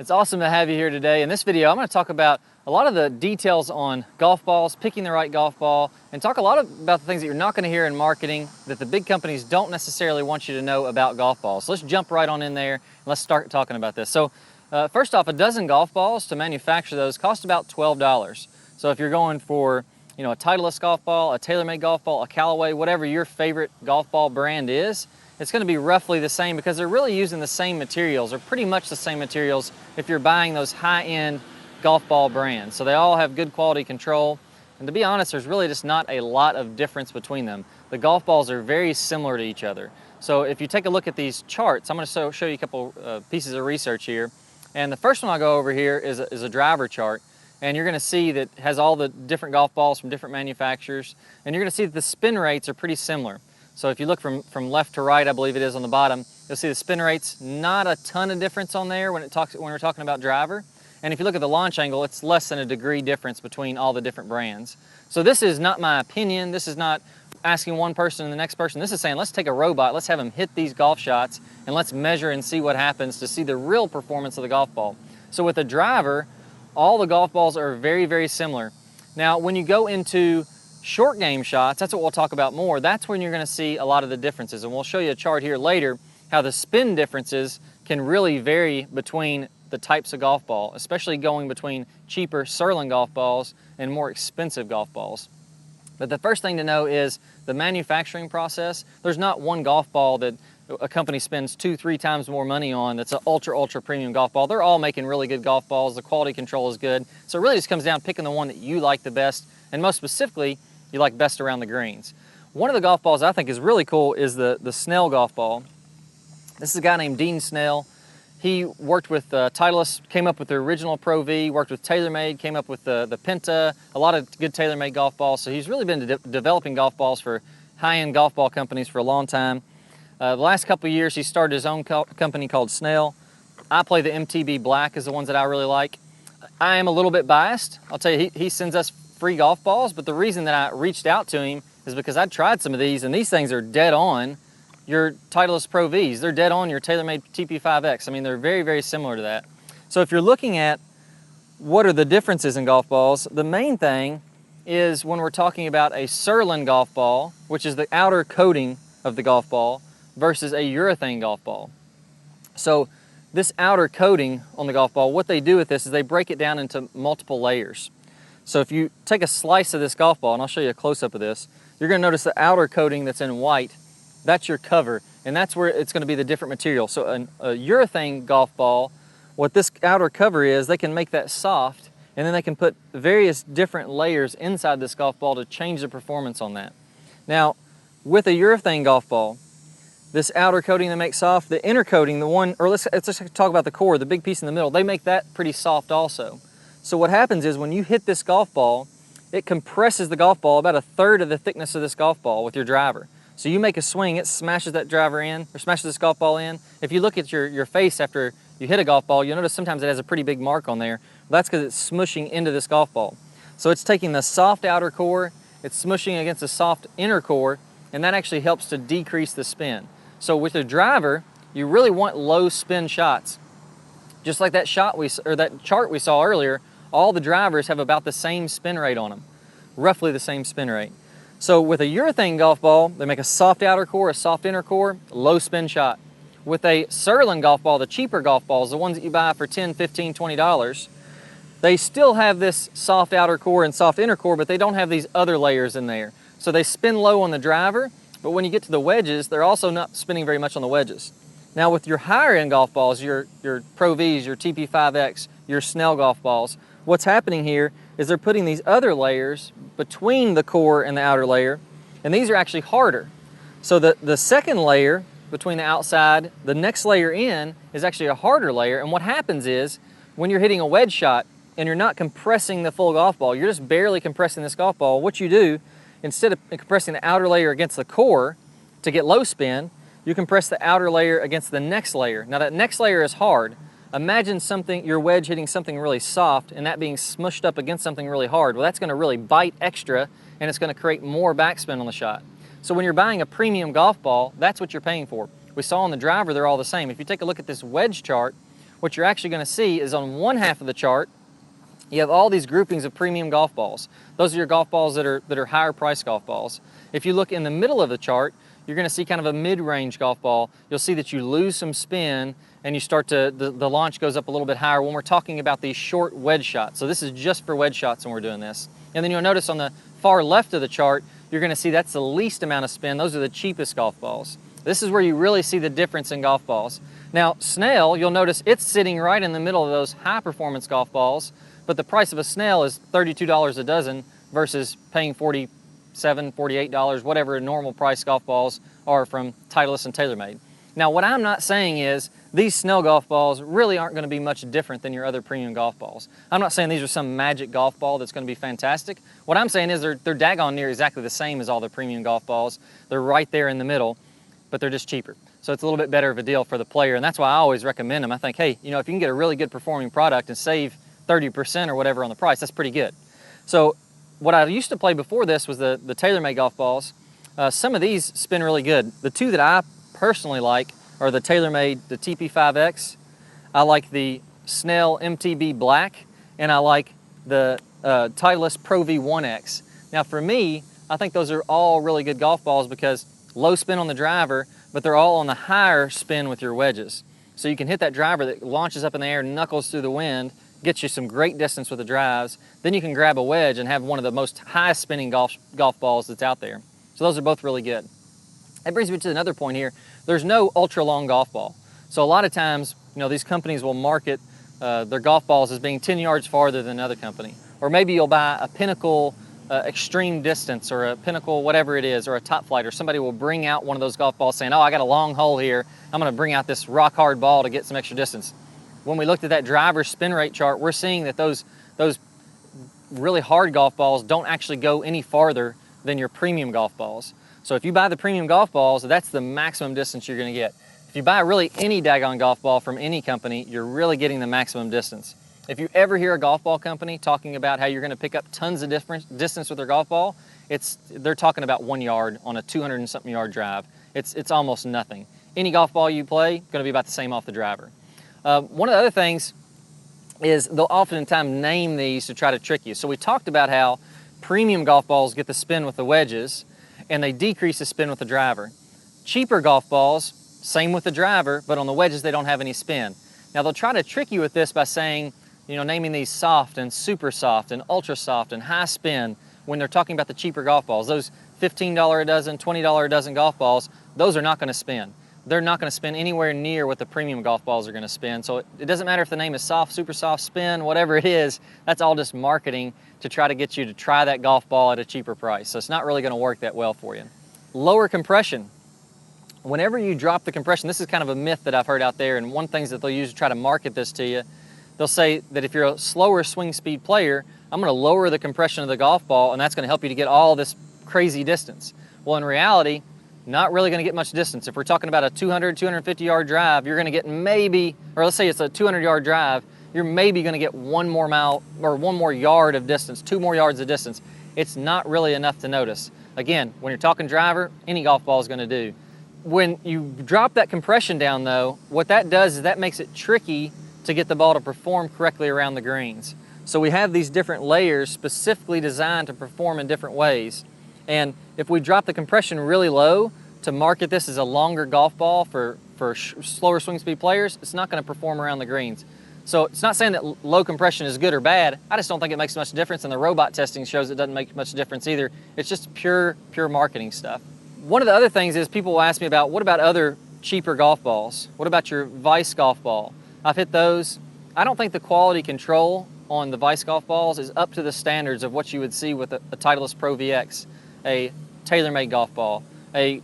It's awesome to have you here today. In this video, I'm going to talk about a lot of the details on golf balls, picking the right golf ball, and talk a lot about the things that you're not going to hear in marketing that the big companies don't necessarily want you to know about golf balls. So let's jump right on in there and let's start talking about this. So first off, a dozen golf balls to manufacture those cost about $12. So if you're going for a Titleist golf ball, a TaylorMade golf ball, a Callaway, whatever your favorite golf ball brand is, it's going to be roughly the same because they're really using the same materials, or pretty much the same materials if you're buying those high-end golf ball brands. So they all have good quality control, and to be honest, there's really just not a lot of difference between them. The golf balls are very similar to each other. So if you take a look at these charts, I'm going to show you a couple pieces of research here. And the first one I'll go over here is a driver chart. And you're going to see that it has all the different golf balls from different manufacturers. And you're going to see that the spin rates are pretty similar. So if you look from left to right, I believe it is on the bottom, you'll see the spin rates, not a ton of difference on there when we're talking about driver. And if you look at the launch angle, it's less than a degree difference between all the different brands. So this is not my opinion. This is not asking one person and the next person. This is saying, let's take a robot, let's have him hit these golf shots, and let's measure and see what happens to see the real performance of the golf ball. So with a driver, all the golf balls are very, very similar. Now, when you go into short game shots, that's what we'll talk about more. That's when you're going to see a lot of the differences. And we'll show you a chart here later how the spin differences can really vary between the types of golf ball, especially going between cheaper Surlyn golf balls and more expensive golf balls. But the first thing to know is the manufacturing process. There's not one golf ball that a company spends 2-3 times more money on that's an ultra premium golf ball. They're all making really good golf balls. The quality control is good. So it really just comes down to picking the one that you like the best, and most specifically, you like best around the greens. One of the golf balls I think is really cool is the Snell golf ball. This is a guy named Dean Snell. He worked with Titleist, came up with the original Pro V, worked with TaylorMade, came up with the Penta, a lot of good TaylorMade golf balls. So he's really been developing golf balls for high-end golf ball companies for a long time. The last couple of years, he started his own company called Snell. I play the MTB Black is the ones that I really like. I am a little bit biased. I'll tell you, he sends us free golf balls, but the reason that I reached out to him is because I tried some of these, and these things are dead on your Titleist Pro Vs. They're dead on your TaylorMade TP5X. I mean, they're very, very similar to that. So if you're looking at what are the differences in golf balls, the main thing is when we're talking about a Surlyn golf ball, which is the outer coating of the golf ball, versus a urethane golf ball. So this outer coating on the golf ball, what they do with this is they break it down into multiple layers. So if you take a slice of this golf ball, and I'll show you a close-up of this, you're going to notice the outer coating that's in white. That's your cover, and that's where it's going to be the different material. So a urethane golf ball, what this outer cover is, they can make that soft, and then they can put various different layers inside this golf ball to change the performance on that. Now, with a urethane golf ball, this outer coating they make soft, the inner coating, let's just talk about the core, the big piece in the middle, they make that pretty soft also. So what happens is when you hit this golf ball, it compresses the golf ball about 1/3 of the thickness of this golf ball with your driver. So you make a swing, it smashes that driver in, or smashes this golf ball in. If you look at your face after you hit a golf ball, you'll notice sometimes it has a pretty big mark on there. That's because it's smushing into this golf ball. So it's taking the soft outer core, it's smushing against the soft inner core, and that actually helps to decrease the spin. So with a driver, you really want low spin shots. Just like that chart we saw earlier, all the drivers have about the same spin rate on them, roughly the same spin rate. So with a urethane golf ball, they make a soft outer core, a soft inner core, low spin shot. With a Surlyn golf ball, the cheaper golf balls, the ones that you buy for $10, $15, $20, they still have this soft outer core and soft inner core, but they don't have these other layers in there. So they spin low on the driver, but when you get to the wedges, they're also not spinning very much on the wedges. Now with your higher end golf balls, your Pro Vs, your TP5X, your Snell golf balls, what's happening here is they're putting these other layers between the core and the outer layer, and these are actually harder. So the second layer between the outside, the next layer in is actually a harder layer, and what happens is when you're hitting a wedge shot and you're not compressing the full golf ball, you're just barely compressing this golf ball, what you do, instead of compressing the outer layer against the core to get low spin, you compress the outer layer against the next layer. Now that next layer is hard. Imagine your wedge hitting something really soft and that being smushed up against something really hard. Well, that's going to really bite extra, and it's going to create more backspin on the shot. So when you're buying a premium golf ball, that's what you're paying for. We saw on the driver, they're all the same. If you take a look at this wedge chart, what you're actually going to see is on one half of the chart, you have all these groupings of premium golf balls. Those are your golf balls that are higher price golf balls. If you look in the middle of the chart, you're going to see kind of a mid-range golf ball. You'll see that you lose some spin and you start to, the launch goes up a little bit higher when we're talking about these short wedge shots. So this is just for wedge shots when we're doing this. And then you'll notice on the far left of the chart, you're going to see that's the least amount of spin. Those are the cheapest golf balls. This is where you really see the difference in golf balls. Now, Snell, you'll notice it's sitting right in the middle of those high-performance golf balls, but the price of a Snell is $32 a dozen versus paying $47, $48, whatever normal price golf balls are from Titleist and TaylorMade. Now, what I'm not saying is these Snell golf balls really aren't going to be much different than your other premium golf balls. I'm not saying these are some magic golf ball that's going to be fantastic. What I'm saying is they're daggone near exactly the same as all the premium golf balls. They're right there in the middle, but they're just cheaper. So it's a little bit better of a deal for the player, and that's why I always recommend them. I think, hey, you know, if you can get a really good performing product and save 30% or whatever on the price, that's pretty good. So what I used to play before this was the TaylorMade golf balls. Some of these spin really good. The two that I personally like are the TaylorMade, the TP5X. I like the Snell MTB Black, and I like the Titleist Pro V1X. Now for me, I think those are all really good golf balls because low spin on the driver, but they're all on the higher spin with your wedges. So you can hit that driver that launches up in the air, knuckles through the wind, gets you some great distance with the drives. Then you can grab a wedge and have one of the most high spinning golf balls that's out there. So those are both really good. That brings me to another point here. There's no ultra long golf ball. So a lot of times, you know, these companies will market their golf balls as being 10 yards farther than another company. Or maybe you'll buy a Pinnacle extreme distance or a Pinnacle whatever it is, or a Top Flight, or somebody will bring out one of those golf balls saying, oh, I got a long hole here, I'm going to bring out this rock hard ball to get some extra distance. When we looked at that driver spin rate chart, we're seeing that those really hard golf balls don't actually go any farther than your premium golf balls. So if you buy the premium golf balls, that's the maximum distance you're going to get. If you buy really any daggone golf ball from any company, you're really getting the maximum distance. If you ever hear a golf ball company talking about how you're going to pick up tons of different distance with their golf ball, they're talking about 1 yard on a 200 and something yard drive. It's almost nothing. Any golf ball you play, going to be about the same off the driver. One of the other things is they'll oftentimes name these to try to trick you. So we talked about how premium golf balls get the spin with the wedges and they decrease the spin with the driver. Cheaper golf balls, same with the driver, but on the wedges they don't have any spin. Now they'll try to trick you with this by saying, you know, naming these soft and super soft and ultra soft and high spin when they're talking about the cheaper golf balls. Those $15 a dozen, $20 a dozen golf balls, those are not going to spin. They're not going to spin anywhere near what the premium golf balls are going to spin. So it doesn't matter if the name is soft, super soft, spin, whatever it is, that's all just marketing to try to get you to try that golf ball at a cheaper price. So it's not really going to work that well for you. Lower compression. Whenever you drop the compression, this is kind of a myth that I've heard out there, and one of the things that they'll use to try to market this to you, they'll say that if you're a slower swing speed player, I'm going to lower the compression of the golf ball and that's going to help you to get all this crazy distance. Well, in reality, not really going to get much distance. If we're talking about a 200, 250 yard drive, you're going to get maybe, or let's say it's a 200 yard drive, you're maybe going to get 1 more mile or 1 more yard of distance, 2 more yards of distance. It's not really enough to notice. Again, when you're talking driver, any golf ball is going to do. When you drop that compression down though, what that does is that makes it tricky to get the ball to perform correctly around the greens. So we have these different layers specifically designed to perform in different ways. And if we drop the compression really low to market this as a longer golf ball for slower swing speed players, it's not going to perform around the greens. So it's not saying that low compression is good or bad. I just don't think it makes much difference, and the robot testing shows it doesn't make much difference either. It's just pure marketing stuff. One of the other things is people will ask me about, what about other cheaper golf balls? What about your Vice golf ball? I've hit those. I don't think the quality control on the Vice golf balls is up to the standards of what you would see with a Titleist Pro VX, a TaylorMade golf ball, a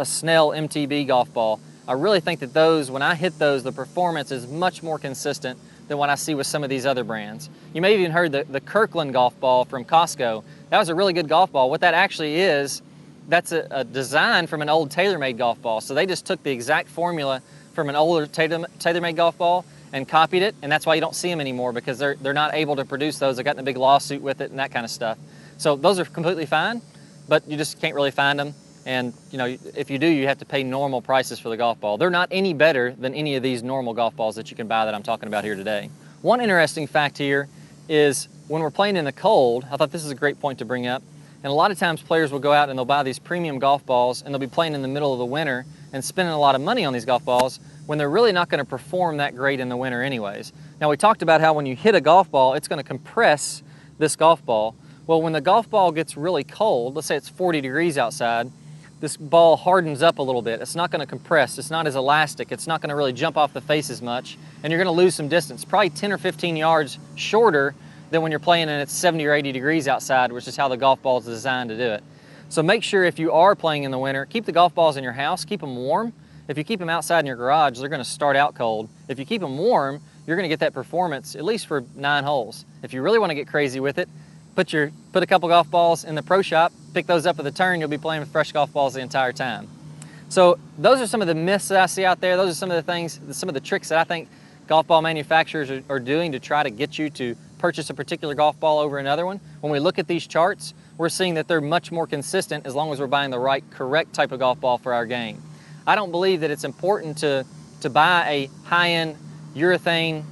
Snell MTB golf ball. I really think that those, when I hit those, the performance is much more consistent than what I see with some of these other brands. You may have even heard the Kirkland golf ball from Costco. That was a really good golf ball. What that actually is, that's a design from an old TaylorMade golf ball. So they just took the exact formula from an older TaylorMade golf ball and copied it, and that's why you don't see them anymore, because they're not able to produce those. They got in a big lawsuit with it and that kind of stuff. So those are completely fine, but you just can't really find them. And you know, if you do, you have to pay normal prices for the golf ball. They're not any better than any of these normal golf balls that you can buy that I'm talking about here today. One interesting fact here is when we're playing in the cold, I thought this is a great point to bring up. And a lot of times players will go out and they'll buy these premium golf balls and they'll be playing in the middle of the winter and spending a lot of money on these golf balls when they're really not going to perform that great in the winter anyways. Now, we talked about how when you hit a golf ball, it's going to compress this golf ball. Well, when the golf ball gets really cold, let's say it's 40 degrees outside, this ball hardens up a little bit. It's not going to compress. It's not as elastic. It's not going to really jump off the face as much, and you're going to lose some distance, probably 10 or 15 yards shorter than when you're playing and it's 70 or 80 degrees outside, which is how the golf ball is designed to do it. So make sure if you are playing in the winter, keep the golf balls in your house, keep them warm. If you keep them outside in your garage, they're going to start out cold. If you keep them warm, you're going to get that performance at least for 9 holes. If you really want to get crazy with it, put a couple golf balls in the pro shop, pick those up at the turn, you'll be playing with fresh golf balls the entire time. So those are some of the myths that I see out there. Those are some of the things, some of the tricks that I think golf ball manufacturers are doing to try to get you to purchase a particular golf ball over another one. When we look at these charts, we're seeing that they're much more consistent as long as we're buying the right, correct type of golf ball for our game. I don't believe that it's important to buy a high-end urethane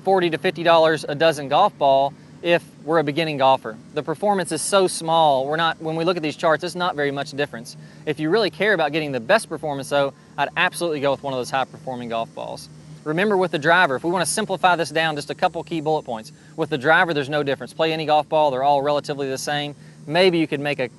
$40 to $50 a dozen golf ball if we're a beginning golfer. The performance is so small, when we look at these charts, it's not very much difference. If you really care about getting the best performance though, I'd absolutely go with one of those high-performing golf balls. Remember with the driver, if we want to simplify this down, just a couple key bullet points. With the driver, there's no difference. Play any golf ball, they're all relatively the same. Maybe you could make a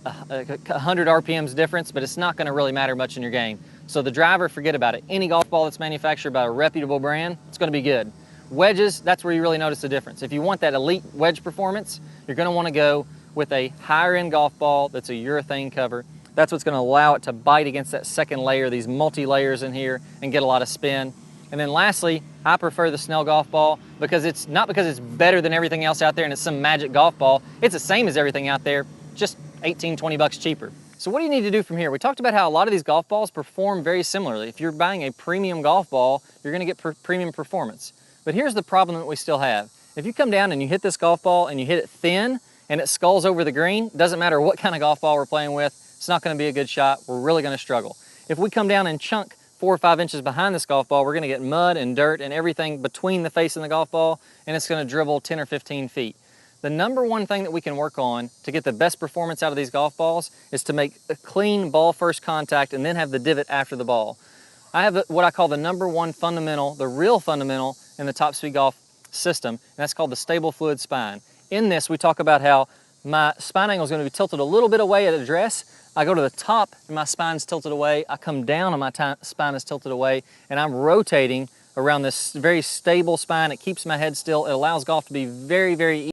100 RPMs difference, but it's not going to really matter much in your game. So the driver, forget about it. Any golf ball that's manufactured by a reputable brand, it's going to be good. Wedges, that's where you really notice the difference. If you want that elite wedge performance, you're going to want to go with a higher end golf ball that's a urethane cover. That's what's going to allow it to bite against that second layer, these multi-layers in here, and get a lot of spin. And then lastly, I prefer the Snell golf ball because it's not because it's better than everything else out there and it's some magic golf ball. It's the same as everything out there, just 18, 20 bucks cheaper. So what do you need to do from here? We talked about how a lot of these golf balls perform very similarly. If you're buying a premium golf ball, you're going to get premium performance. But here's the problem that we still have. If you come down and you hit this golf ball and you hit it thin and it sculls over the green, doesn't matter what kind of golf ball we're playing with, it's not going to be a good shot. We're really going to struggle. If we come down and chunk 4 or 5 inches behind this golf ball, we're going to get mud and dirt and everything between the face and the golf ball, and it's going to dribble 10 or 15 feet. The number one thing that we can work on to get the best performance out of these golf balls is to make a clean ball first contact and then have the divot after the ball. I have what I call the number one fundamental, the real fundamental in the top speed golf system, and that's called the stable fluid spine. In this, we talk about how my spine angle is going to be tilted a little bit away at address. I go to the top and my spine's tilted away. I come down and my spine is tilted away, and I'm rotating around this very stable spine. It keeps my head still. It allows golf to be very, very easy.